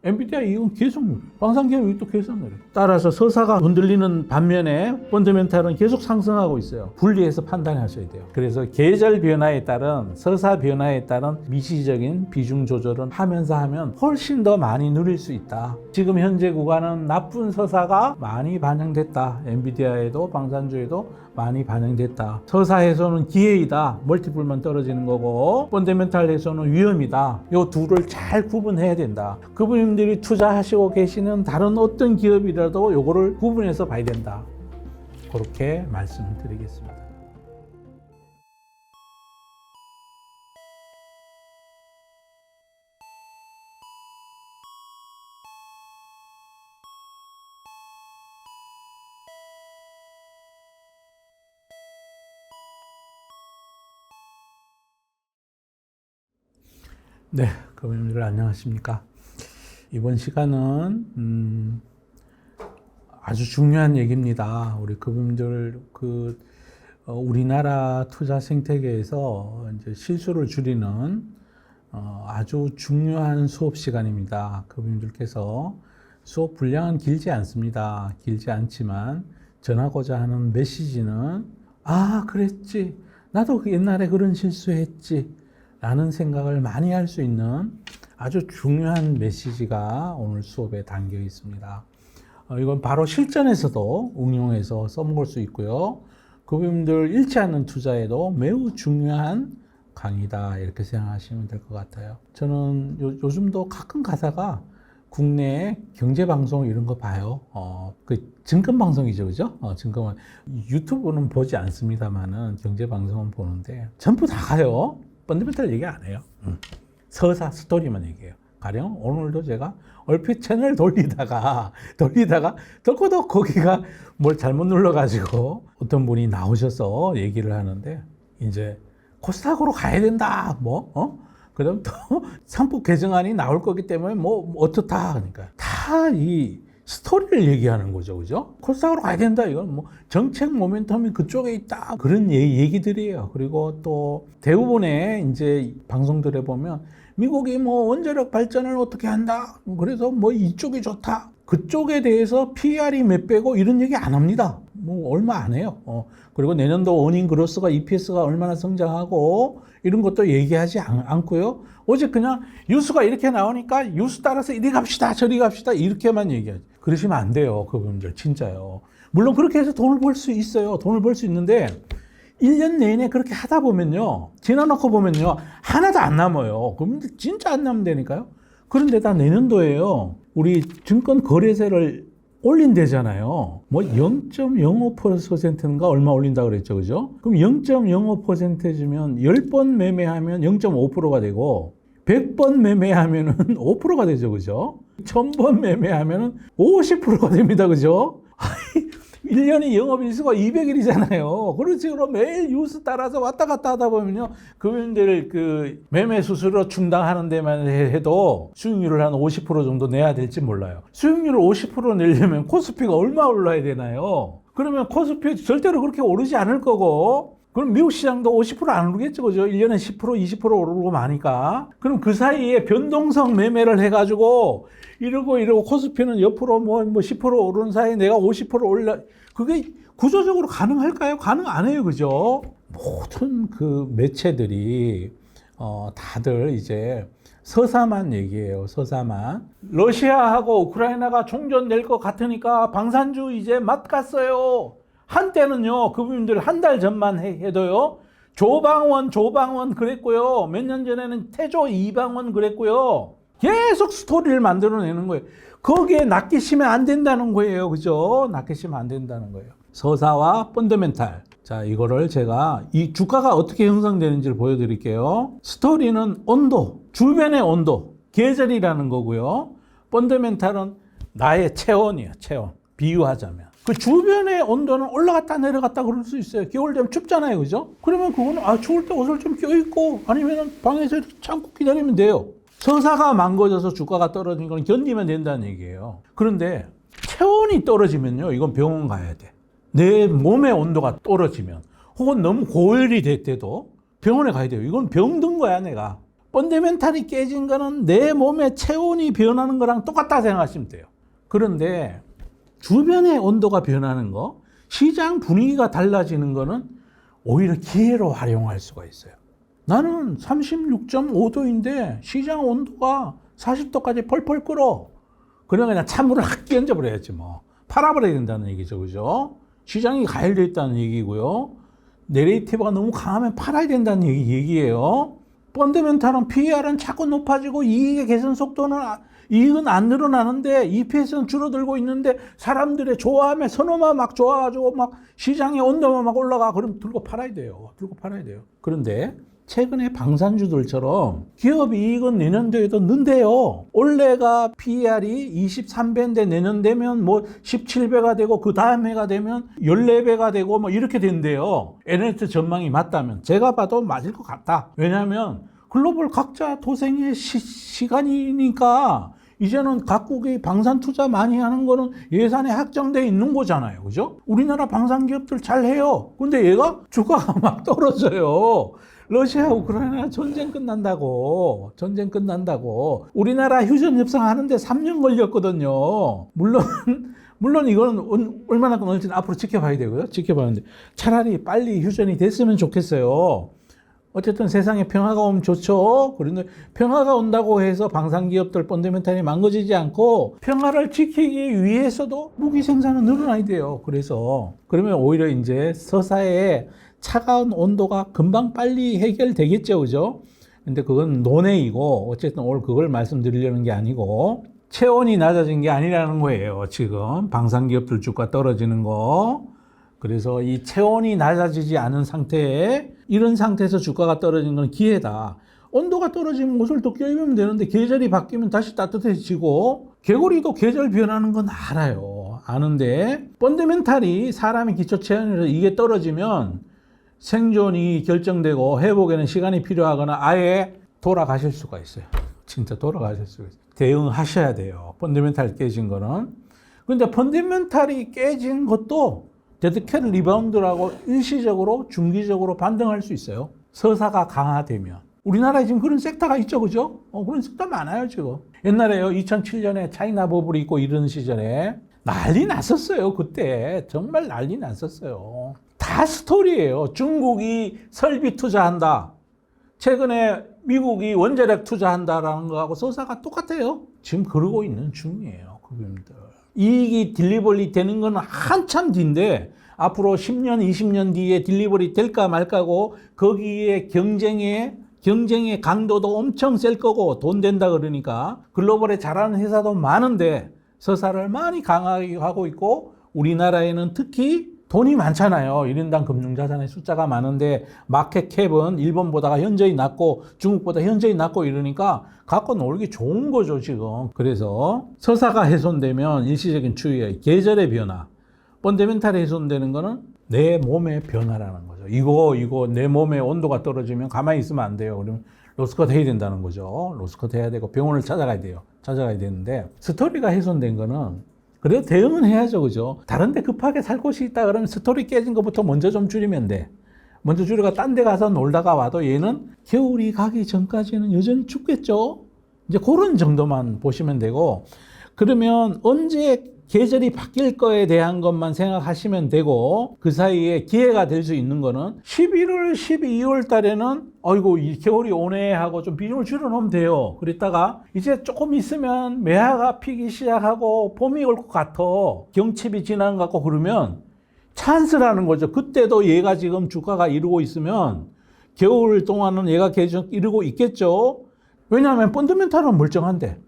엔비디아 이익은 계속 늘어요. 방산기업 이익도 계속 늘어요. 따라서 서사가 흔들리는 반면에 펀더멘탈은 계속 상승하고 있어요. 분리해서 판단하셔야 돼요. 그래서 계절 변화에 따른 서사 변화에 따른 미시적인 비중 조절은 하면서 하면 훨씬 더 많이 누릴 수 있다. 지금 현재 구간은 나쁜 서사가 많이 반영됐다. 엔비디아에도 방산주에도 많이 반영됐다. 서사에서는 기회이다. 멀티플만 떨어지는 거고 펀더멘탈에서는 위험이다. 이 둘을 잘 구분해야 된다. 그분들이 투자하시고 계시는 다른 어떤 기업이라도 요거를 구분해서 봐야 된다. 그렇게 말씀드리겠습니다. 네, 금융님들 안녕하십니까? 이번 시간은 아주 중요한 얘기입니다. 우리 금융들 우리나라 투자 생태계에서 이제 실수를 줄이는 아주 중요한 수업 시간입니다. 금융들께서 수업 분량은 길지 않습니다. 길지 않지만 전하고자 하는 메시지는 그랬지. 나도 옛날에 그런 실수했지. 라는 생각을 많이 할 수 있는 아주 중요한 메시지가 오늘 수업에 담겨 있습니다. 이건 바로 실전에서도 응용해서 써먹을 수 있고요. 그분들 잃지 않는 투자에도 매우 중요한 강의다 이렇게 생각하시면 될 것 같아요. 저는 요즘도 가끔 가다가 국내 경제방송 이런 거 봐요. 그 증권방송이죠, 그죠? 증권 유튜브는 보지 않습니다만은 경제방송은 보는데 전부 다 가요. 펀더멘탈 얘기 안 해요. 서사 스토리만 얘기해요. 가령 오늘도 제가 얼핏 채널 돌리다가 덜커덕 거기가 뭘 잘못 눌러가지고 어떤 분이 나오셔서 얘기를 하는데 이제 코스닥으로 가야 된다. 그다음 또 상품 개정안이 나올 거기 때문에 어떻다. 그러니까 다 이 스토리를 얘기하는 거죠, 그죠? 코스닥으로 가야 된다. 이건 정책 모멘텀이 그쪽에 있다. 그런 얘기들이에요. 그리고 또 대부분의 이제 방송들에 보면 미국이 원자력 발전을 어떻게 한다. 그래서 이쪽이 좋다. 그쪽에 대해서 PR이 몇 배고 이런 얘기 안 합니다. 얼마 안 해요. 그리고 내년도 어닝 그로스가 EPS가 얼마나 성장하고 이런 것도 얘기하지 않고요. 오직 그냥 뉴스가 이렇게 나오니까 뉴스 따라서 이리 갑시다 저리 갑시다 이렇게만 얘기하지. 그러시면 안 돼요. 그분들 진짜요. 물론 그렇게 해서 돈을 벌 수 있어요. 돈을 벌 수 있는데 1년 내내 그렇게 하다 보면요. 지나놓고 보면요. 하나도 안 남아요. 그럼 진짜 안 남는다니까요. 그런데 다 내년도에요. 우리 증권 거래세를 올린대잖아요. 0.05%인가 얼마 올린다 그랬죠. 그죠? 그럼 0.05%주면 10번 매매하면 0.5%가 되고 100번 매매하면은 5%가 되죠. 그죠? 1000번 매매하면은 50%가 됩니다. 그죠? 1년이 영업일수가 200일이잖아요. 그런 식으로 매일 뉴스 따라서 왔다 갔다 하다 보면요. 그분들 그 매매 수수료 충당하는 데만 해도 수익률을 한 50% 정도 내야 될지 몰라요. 수익률을 50% 내려면 코스피가 얼마 올라야 되나요? 그러면 코스피 절대로 그렇게 오르지 않을 거고, 그럼 미국 시장도 50%안 오르겠죠. 그죠? 1년에 10%, 20% 오르고 마니까. 그럼 그 사이에 변동성 매매를 해가지고 이러고 코스피는 옆으로 10% 오르는 사이에 내가 50% 올라, 그게 구조적으로 가능할까요? 가능 안 해요. 그죠? 모든 그 매체들이, 다들 이제 서사만 얘기해요. 서사만. 러시아하고 우크라이나가 종전될 것 같으니까 방산주 이제 맛 갔어요. 한때는요, 그분들 한 달 전만 해도요, 조방원 그랬고요. 몇 년 전에는 태조 이방원 그랬고요. 계속 스토리를 만들어내는 거예요. 거기에 낚이시면 안 된다는 거예요. 그죠? 낚이시면 안 된다는 거예요. 서사와 펀더멘탈. 자, 이거를 제가 이 주가가 어떻게 형성되는지를 보여드릴게요. 스토리는 온도, 주변의 온도, 계절이라는 거고요. 펀더멘탈은 나의 체온이에요. 체온. 비유하자면. 그 주변의 온도는 올라갔다 내려갔다 그럴 수 있어요. 겨울 되면 춥잖아요. 그죠? 그러면 그거는 추울 때 옷을 좀 껴입고 아니면 방에서 이렇게 참고 기다리면 돼요. 서사가 망가져서 주가가 떨어진 건 견디면 된다는 얘기예요. 그런데 체온이 떨어지면요. 이건 병원 가야 돼. 내 몸의 온도가 떨어지면 혹은 너무 고열이 됐대도 병원에 가야 돼요. 이건 병든 거야 내가. 펀더멘탈이 깨진 거는 내 몸의 체온이 변하는 거랑 똑같다 생각하시면 돼요. 그런데 주변의 온도가 변하는 거, 시장 분위기가 달라지는 거는 오히려 기회로 활용할 수가 있어요. 나는 36.5도인데 시장 온도가 40도까지 펄펄 끓어. 그러면 그냥 찬물을 확 끼얹어 버려야지 뭐. 팔아버려야 된다는 얘기죠. 그죠? 시장이 가열되어 있다는 얘기고요. 내레이티브가 너무 강하면 팔아야 된다는 얘기예요. 펀더멘탈은 PER은 자꾸 높아지고 이익의 개선 속도는 이익은 안 늘어나는데 EPS는 줄어들고 있는데 사람들의 좋아함에 선호만 막 좋아가지고 막 시장의 온도만 막 올라가. 그럼 들고 팔아야 돼요. 들고 팔아야 돼요. 그런데 최근에 방산주들처럼 기업 이익은 내년도에도 는데요. 올해가 PER이 23배인데 내년 되면 뭐 17배가 되고 그 다음 해가 되면 14배가 되고 뭐 이렇게 된대요. 에너지 전망이 맞다면. 제가 봐도 맞을 것 같다. 왜냐하면 글로벌 각자 도생의 시간이니까 이제는 각국이 방산 투자 많이 하는 거는 예산에 확정되어 있는 거잖아요. 그죠? 우리나라 방산 기업들 잘 해요. 근데 얘가 주가가 막 떨어져요. 러시아 우크라이나 전쟁 끝난다고. 우리나라 휴전 협상하는데 3년 걸렸거든요. 물론 이건 얼마나 걸릴지는 앞으로 지켜봐야 되고요. 지켜봐야하는데 차라리 빨리 휴전이 됐으면 좋겠어요. 어쨌든 세상에 평화가 오면 좋죠. 그런데 평화가 온다고 해서 방산기업들 펀더멘탈이 망가지지 않고 평화를 지키기 위해서도 무기 생산은 늘어나야 돼요. 그러면 오히려 이제 서사의 차가운 온도가 금방 빨리 해결되겠죠. 그죠? 근데 그건 논외이고 어쨌든 오늘 그걸 말씀드리려는 게 아니고 체온이 낮아진 게 아니라는 거예요. 지금 방산기업들 주가 떨어지는 거. 그래서 이 체온이 낮아지지 않은 상태에 이런 상태에서 주가가 떨어지는 건 기회다. 온도가 떨어지면 옷을 더 껴입으면 되는데 계절이 바뀌면 다시 따뜻해지고 개구리도 계절 변하는 건 알아요. 아는데 펀더멘탈이 사람의 기초 체온에서 이게 떨어지면 생존이 결정되고 회복에는 시간이 필요하거나 아예 돌아가실 수가 있어요. 진짜 돌아가실 수가 있어요. 대응하셔야 돼요. 펀더멘탈이 깨진 거는. 근데 펀더멘탈이 깨진 것도 데드캣 리바운드라고 일시적으로 중기적으로 반등할 수 있어요. 서사가 강화되면. 우리나라에 지금 그런 섹터가 있죠. 그죠? 그런 섹터 많아요 지금. 옛날에요 2007년에 차이나 버블이 있고 이런 시절에 난리 났었어요. 그때 정말 난리 났었어요. 다 스토리예요. 중국이 설비 투자한다. 최근에 미국이 원자력 투자한다라는 거하고 서사가 똑같아요. 지금 그러고 있는 중이에요. 그분들. 이익이 딜리버리 되는 건 한참 뒤인데 앞으로 10년, 20년 뒤에 딜리버리 될까 말까고 거기에 경쟁의 강도도 엄청 셀 거고 돈 된다 그러니까 글로벌에 잘하는 회사도 많은데 서사를 많이 강하게 하고 있고 우리나라에는 특히 돈이 많잖아요. 1인당 금융자산의 숫자가 많은데 마켓캡은 일본보다 현저히 낮고 중국보다 현저히 낮고 이러니까 갖고 놀기 좋은 거죠 지금. 그래서 서사가 훼손되면 일시적인 추위에 계절의 변화, 펀더멘탈이 훼손되는 거는 내 몸의 변화라는 거죠. 이거 내 몸의 온도가 떨어지면 가만히 있으면 안 돼요. 그러면 로스컷 해야 된다는 거죠. 로스컷 해야 되고 병원을 찾아가야 돼요. 찾아가야 되는데 스토리가 훼손된 거는 그래도 대응은 해야죠. 그죠? 다른 데 급하게 살 곳이 있다 그러면 스토리 깨진 것부터 먼저 좀 줄이면 돼. 먼저 줄여가 딴 데 가서 놀다가 와도 얘는 겨울이 가기 전까지는 여전히 춥겠죠? 이제 그런 정도만 보시면 되고 그러면 언제 계절이 바뀔 거에 대한 것만 생각하시면 되고 그 사이에 기회가 될 수 있는 거는 11월, 12월 달에는 어이구 이 겨울이 오네 하고 좀 비중을 줄여놓으면 돼요. 그랬다가 이제 조금 있으면 매화가 피기 시작하고 봄이 올 것 같아. 경칩이 지나는 것 같고 그러면 찬스라는 거죠. 그때도 얘가 지금 주가가 이루고 있으면 겨울 동안은 얘가 계속 이루고 있겠죠. 왜냐하면 펀더멘탈은 멀쩡한데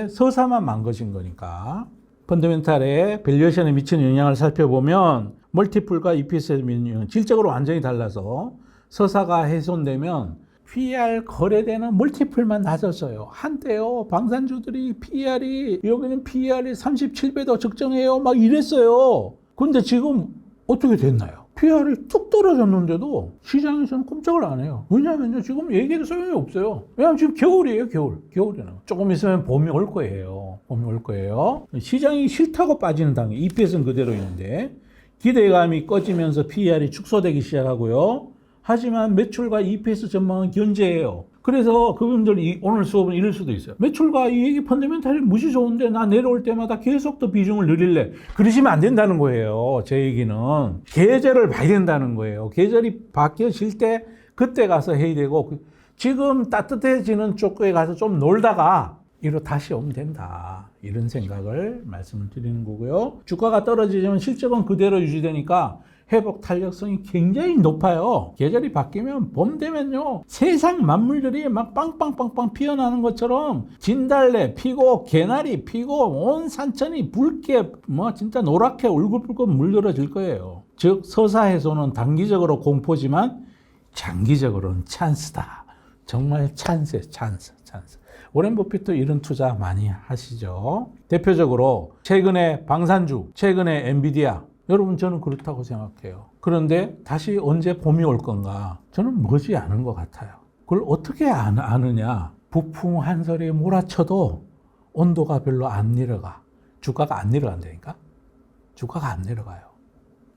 서사만 망가진 거니까. 펀더멘탈의 밸류에이션에 미치는 영향을 살펴보면 멀티플과 EPS에 미치는 영향, 질적으로 완전히 달라서 서사가 훼손되면 PER 거래되는 멀티플만 낮아져요. 한때요 방산주들이 PER이 여기는 PER이 37배도 적정해요 막 이랬어요. 근데 지금 어떻게 됐나요? PER이 뚝 떨어졌는데도 시장에서는 꼼짝을 안 해요. 왜냐하면 지금 얘기해도 소용이 없어요. 왜냐하면 지금 겨울이에요, 겨울에는. 조금 있으면 봄이 올 거예요. 시장이 싫다고 빠지는 단계, EPS는 그대로 있는데, 기대감이 꺼지면서 PER이 축소되기 시작하고요. 하지만 매출과 EPS 전망은 견제해요. 그래서 그분들이 오늘 수업은 이럴 수도 있어요. 매출과 이익이 펀더멘탈이 무시 좋은데 나 내려올 때마다 계속 더 비중을 늘릴래. 그러시면 안 된다는 거예요. 제 얘기는. 계절을 봐야 된다는 거예요. 계절이 바뀌어질 때 그때 가서 해야 되고, 지금 따뜻해지는 쪽에 가서 좀 놀다가 이로 다시 오면 된다. 이런 생각을 말씀을 드리는 거고요. 주가가 떨어지지만 실적은 그대로 유지되니까 회복 탄력성이 굉장히 높아요. 계절이 바뀌면 봄 되면요, 세상 만물들이 막 빵빵빵빵 피어나는 것처럼 진달래 피고 개나리 피고 온 산천이 붉게 뭐 진짜 노랗게 울긋불긋 물들어질 거예요. 즉 서사해소는 단기적으로 공포지만 장기적으로는 찬스다. 정말 찬스. 워렌 버핏도 이런 투자 많이 하시죠. 대표적으로 최근에 방산주, 최근에 엔비디아, 여러분 저는 그렇다고 생각해요. 그런데 다시 언제 봄이 올 건가? 저는 머지 않은 것 같아요. 그걸 어떻게 아느냐? 부풍 한설이 몰아쳐도 온도가 별로 안 내려가. 주가가 안 내려간다니까? 주가가 안 내려가요.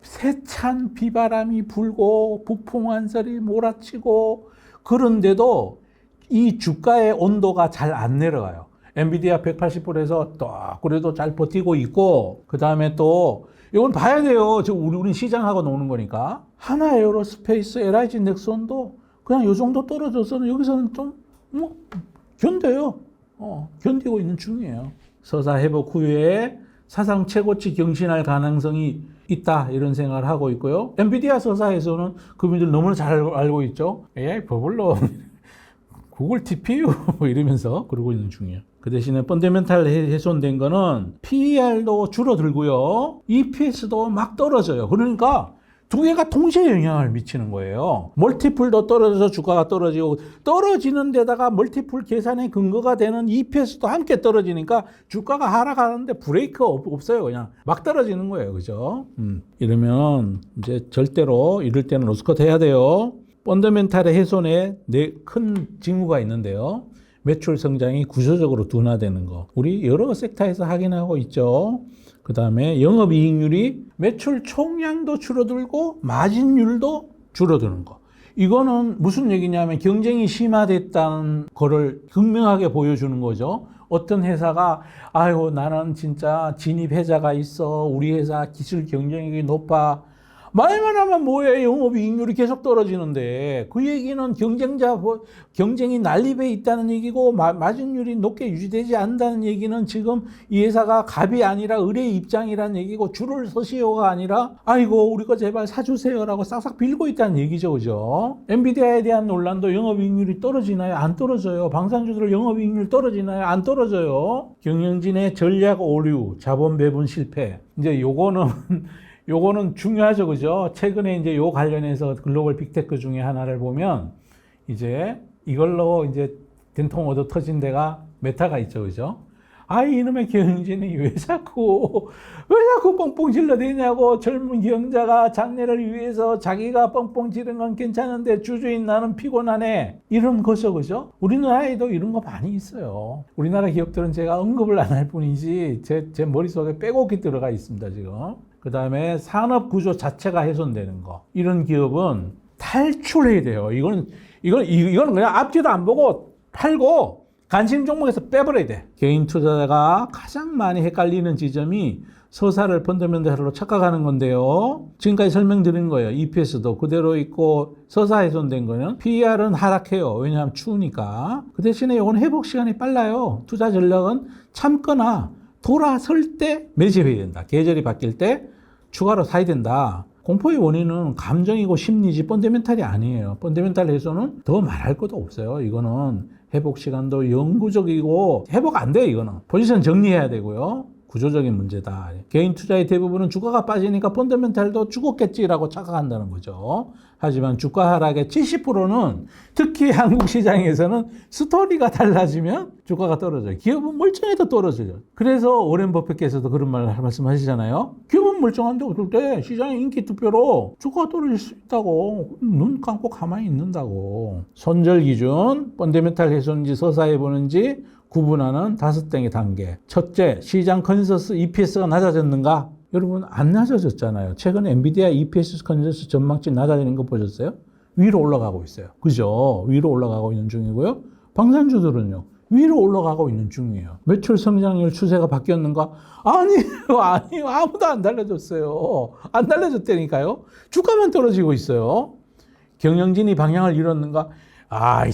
세찬 비바람이 불고 부풍 한설이 몰아치고 그런데도 이 주가의 온도가 잘 안 내려가요. 엔비디아 180불에서 또 그래도 잘 버티고 있고, 그 다음에 또 이건 봐야 돼요. 지금 우리 시장하고 노는 거니까. 하나 에어로스페이스, LIG 넥슨도 그냥 이 정도 떨어져서는 여기서는 좀 뭐 견뎌요. 견디고 있는 중이에요. 서사 회복 후에 사상 최고치 경신할 가능성이 있다, 이런 생각을 하고 있고요. 엔비디아 서사에서는 그분들 너무나 잘 알고 있죠. AI 버블로 구글 TPU 이러면서 그러고 있는 중이에요. 그 대신에 펀더멘탈 훼손된 거는 PER도 줄어들고요, EPS도 막 떨어져요. 그러니까 두 개가 동시에 영향을 미치는 거예요. 멀티플도 떨어져서 주가가 떨어지고, 떨어지는 데다가 멀티플 계산의 근거가 되는 EPS도 함께 떨어지니까 주가가 하락하는데 브레이크가 없어요. 그냥 막 떨어지는 거예요. 그죠? 이러면 이제 절대로 이럴 때는 로스컷 해야 돼요. 펀더멘탈의 훼손에 큰 징후가 있는데요. 매출 성장이 구조적으로 둔화되는 거. 우리 여러 섹터에서 확인하고 있죠. 그 다음에 영업이익률이 매출 총량도 줄어들고 마진율도 줄어드는 거. 이거는 무슨 얘기냐면 경쟁이 심화됐다는 거를 극명하게 보여주는 거죠. 어떤 회사가 아유 나는 진짜 진입해자가 있어, 우리 회사 기술 경쟁력이 높아, 말만 하면 뭐예요? 영업이익률이 계속 떨어지는데, 그 얘기는 경쟁이 난립해 있다는 얘기고, 마진율이 높게 유지되지 않는다는 얘기는 지금 이 회사가 갑이 아니라 을의 입장이라는 얘기고, 줄을 서시오가 아니라 아이고 우리 거 제발 사주세요라고 싹싹 빌고 있다는 얘기죠. 그죠? 엔비디아에 대한 논란도 영업이익률이 떨어지나요? 안 떨어져요. 방산주들 영업이익률 떨어지나요? 안 떨어져요. 경영진의 전략 오류, 자본 배분 실패. 이제 요거는 중요하죠. 그죠? 최근에 이제 요 관련해서 글로벌 빅테크 중에 하나를 보면 이제 이걸로 이제 된통 얻어 터진 데가 메타가 있죠. 그죠? 아, 이놈의 경영진이 왜 자꾸 뻥뻥 질러대냐고. 젊은 경자가 장래를 위해서 자기가 뻥뻥 지른 건 괜찮은데 주주인 나는 피곤하네. 이런 거죠. 그죠? 우리나라에도 이런 거 많이 있어요. 우리나라 기업들은 제가 언급을 안 할 뿐이지 제 머릿속에 빼곡히 들어가 있습니다. 지금. 그 다음에 산업 구조 자체가 훼손되는 거. 이런 기업은 탈출해야 돼요. 이거는 그냥 앞뒤도 안 보고 팔고 관심 종목에서 빼버려야 돼. 개인 투자자가 가장 많이 헷갈리는 지점이 서사를 펀더멘탈로 착각하는 건데요. 지금까지 설명드린 거예요. EPS도 그대로 있고, 서사 훼손된 거는 PER은 하락해요. 왜냐하면 추우니까. 그 대신에 이건 회복 시간이 빨라요. 투자 전략은 참거나 돌아설 때 매집해야 된다. 계절이 바뀔 때 추가로 사야 된다. 공포의 원인은 감정이고 심리지 펀더멘탈이 아니에요. 펀더멘탈 훼손은 더 말할 것도 없어요. 이거는 회복 시간도 영구적이고 회복 안 돼요. 이거는 포지션 정리해야 되고요. 구조적인 문제다. 개인 투자의 대부분은 주가가 빠지니까 펀더멘탈도 죽었겠지라고 착각한다는 거죠. 하지만 주가 하락의 70%는 특히 한국 시장에서는 스토리가 달라지면 주가가 떨어져요. 기업은 멀쩡해도 떨어져요. 그래서 워렌 버핏께서도 그런 말씀하시잖아요. 기업은 멀쩡한데 어떨 때 시장의 인기 투표로 주가가 떨어질 수 있다고. 눈 감고 가만히 있는다고. 손절 기준, 펀더멘탈 훼손인지 서사해 보는지 구분하는 5개의 단계. 첫째, 시장 컨센서스 EPS가 낮아졌는가? 여러분 안 낮아졌잖아요. 최근에 엔비디아 EPS 컨센서스 전망치 낮아지는 거 보셨어요? 위로 올라가고 있어요. 그죠? 위로 올라가고 있는 중이고요. 방산주들은요, 위로 올라가고 있는 중이에요. 매출 성장률 추세가 바뀌었는가? 아니요. 아무도 안 달라졌어요. 안 달라졌다니까요. 주가만 떨어지고 있어요. 경영진이 방향을 잃었는가?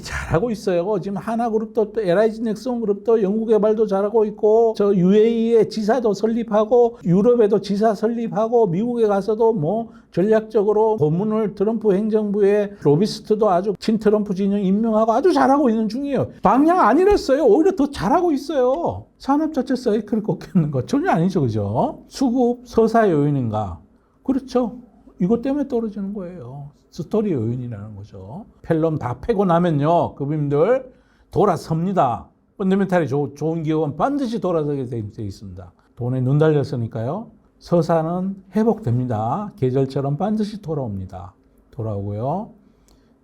잘하고 있어요. 지금 하나그룹도 또 LIG 넥슨그룹도 연구개발도 잘하고 있고, 저 UAE에 지사도 설립하고, 유럽에도 지사 설립하고, 미국에 가서도 뭐 전략적으로 고문을 트럼프 행정부에 로비스트도 아주 친트럼프 진영 임명하고 아주 잘하고 있는 중이에요. 방향 안 잃었어요. 오히려 더 잘하고 있어요. 산업 자체 사이클을 꺾였는 거 전혀 아니죠. 그죠? 수급 서사 요인인가? 그렇죠. 이것 때문에 떨어지는 거예요. 스토리 요인이라는 거죠. 펠럼 다 패고 나면요, 그분들 돌아섭니다. 펀더멘탈이 좋은 기업은 반드시 돌아서게 돼 있습니다. 돈에 눈 달렸으니까요. 서사는 회복됩니다. 계절처럼 반드시 돌아오고요.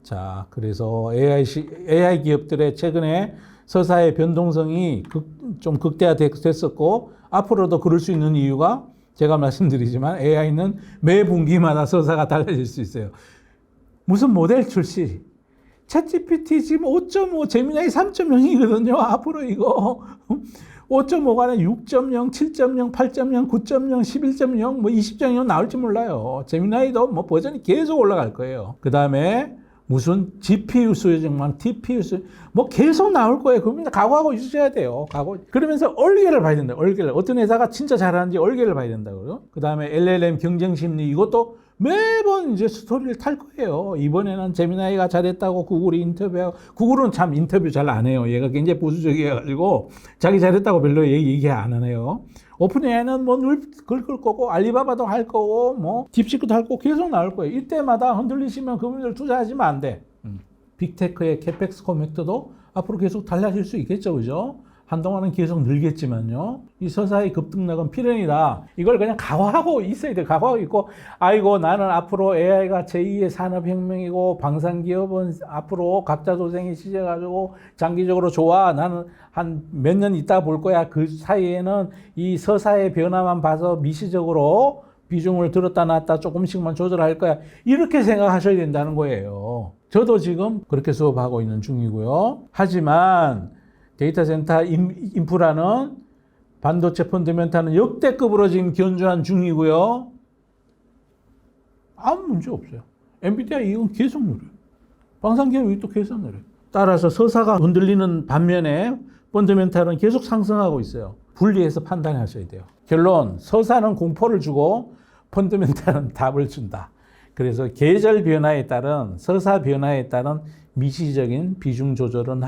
자, 그래서 AI 기업들의 최근에 서사의 변동성이 좀 극대화됐었고, 앞으로도 그럴 수 있는 이유가 제가 말씀드리지만 AI는 매 분기마다 서사가 달라질 수 있어요. 무슨 모델 출시. 챗GPT 지금 5.5, 제미나이 3.0이거든요. 앞으로 이거 5.5가 아니라 6.0, 7.0, 8.0, 9.0, 11.0, 뭐 20.0 나올지 몰라요. 제미나이도 뭐 버전이 계속 올라갈 거예요. 그 다음에 무슨 GPU 수요증만, TPU 수요, 뭐 계속 나올 거예요. 그러면 각오하고 있으셔야 돼요. 그러면서 얼개를 봐야 된다. 얼개를. 어떤 회사가 진짜 잘하는지 얼개를 봐야 된다고요. 그 다음에 LLM 경쟁심리, 이것도 매번 이제 스토리를 탈 거예요. 이번에는 제미나이가 잘했다고 구글이 인터뷰하고, 구글은 참 인터뷰 잘 안 해요. 얘가 굉장히 보수적이어가지고 자기 잘했다고 별로 얘기 안 하네요. 오픈 AI는 뭐 늘 긁을 거고, 알리바바도 할 거고, 뭐 딥시크도 할 거고, 계속 나올 거예요. 이때마다 흔들리시면 그분들 투자하시면 안 돼. 빅테크의 캐펙스 코맥터도 앞으로 계속 달라질 수 있겠죠, 그죠? 한동안은 계속 늘겠지만요. 이 서사의 급등락은 필연이다. 이걸 그냥 각오하고 있어야 돼. 각오하고 있고, 나는 앞으로 AI가 제2의 산업혁명이고, 방산기업은 앞으로 각자 도생이 시작해가지고 장기적으로 좋아. 나는 한 몇 년 있다 볼 거야. 그 사이에는 이 서사의 변화만 봐서 미시적으로 비중을 들었다 놨다 조금씩만 조절할 거야. 이렇게 생각하셔야 된다는 거예요. 저도 지금 그렇게 수업하고 있는 중이고요. 하지만 데이터 센터 인프라는 반도체 펀더멘탈은 역대급으로 지금 견조한 중이고요. 아무 문제 없어요. 엔비디아 이익은 계속 늘어요. 방산기업 이익도 계속 늘어요. 따라서 서사가 흔들리는 반면에 펀더멘탈은 계속 상승하고 있어요. 분리해서 판단하셔야 돼요. 결론, 서사는 공포를 주고 펀더멘탈은 답을 준다. 그래서 계절 변화에 따른, 서사 변화에 따른 미시적인 비중 조절은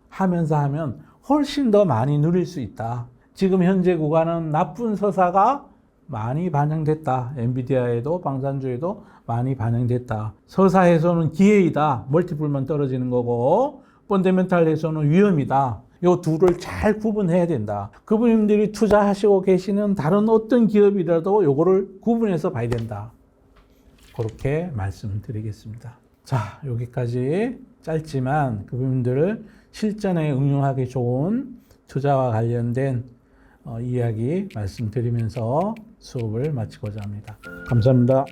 하면서 하면 훨씬 더 많이 누릴 수 있다. 지금 현재 구간은 나쁜 서사가 많이 반영됐다. 엔비디아에도 방산주에도 많이 반영됐다. 서사 해소는 기회이다. 멀티플만 떨어지는 거고, 펀더멘탈 해소는 위험이다. 이 둘을 잘 구분해야 된다. 그분들이 투자하시고 계시는 다른 어떤 기업이라도 요거를 구분해서 봐야 된다. 그렇게 말씀드리겠습니다. 자, 여기까지 짧지만 그분들을 실전에 응용하기 좋은 투자와 관련된 이야기 말씀드리면서 수업을 마치고자 합니다. 감사합니다.